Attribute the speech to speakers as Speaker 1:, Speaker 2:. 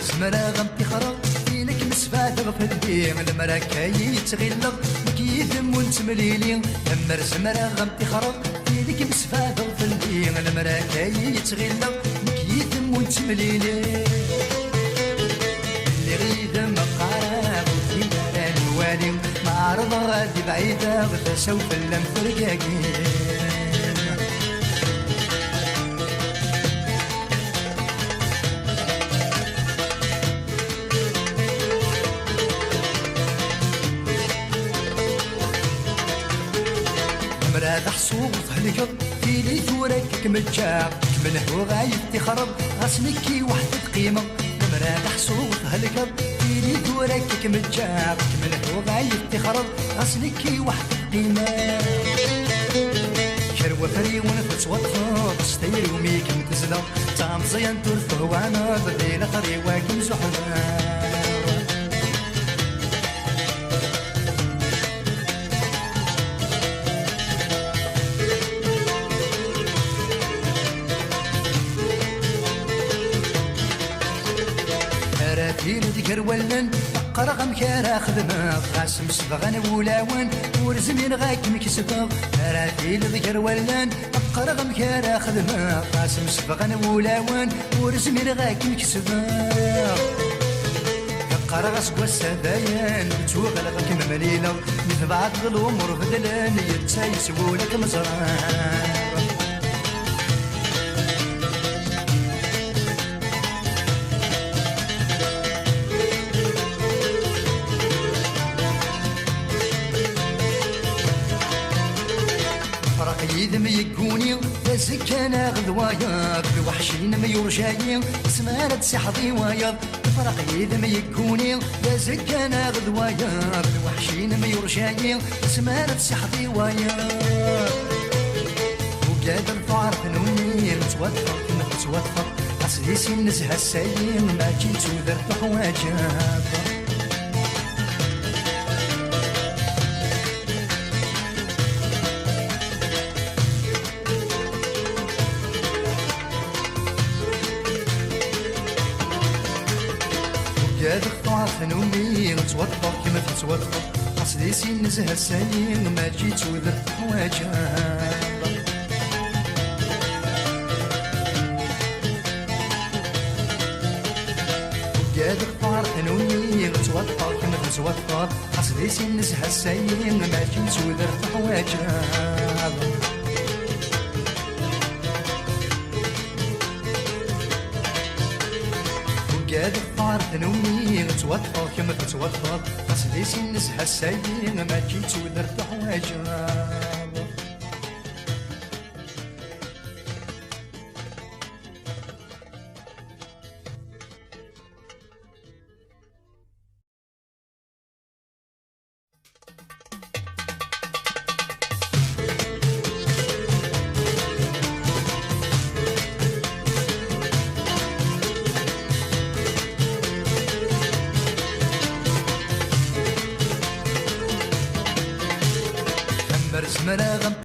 Speaker 1: زمرا غمتي خرا فينك مسفاد غفلتي المرا كاي تغلق كيثم ونتمليلي أمر زمرا غمتي خرا فينك مسفاد غفلتي المرا كاي تغلق كيثم ونتمليلي اللي غيد مقارب في دار الوالي ما عرض غادي بعيدة غدا سوف اللم فرقاقين مراد حصوب هلكض في لي ثورك متجاب من هو غايب تخرب غسمكي وحدة قيمة مراد حصوب هلكض في لي ثورك متجاب من هو غايب تخرب غسمكي وحدة قيمة شروة فري ونفس وطفاط ستير وميك متزلا تعم زين تلفه وانا بدينا قري واكم زحنا راتيل ذكر ولن قرغ مكارا خدمة قاسم سبغان ولاون ورزمين غاك مكسبغ راتيل ذكر ولن قرغ مكارا خدمة قاسم سبغان ولاون ورزمين غاك مكسبغ قرغ سقوى السبايان بتوغلغك ممليلة مثبعت الأمور بدلان يتسايسولك مزران يذم يكوني لازك انا غدوايا بالوحشين ما يرجاي سمارة سحضي وايا فرق يذم يكوني لازك انا غدوايا بالوحشين ما يرجاي سمارة سحضي وايا وقادر تعرف نوني نتوفق نتوفق أسليسي نزهى السايين ما جيت ودرت حواجب قادر تعرف نومي نتوضا كيما تتوضا أصليسي نزهى السايين ما جيت ودرت حواجب قادر تعرف نومي نتوضا كيما تتوضا أصليسي نزهى السايين ما جيت ودرت حواجب قادر تعرف نومي نتوضا كيما تتوضا أصليسي نزهى السايين ما جيت ودرت حواجب زمرا غم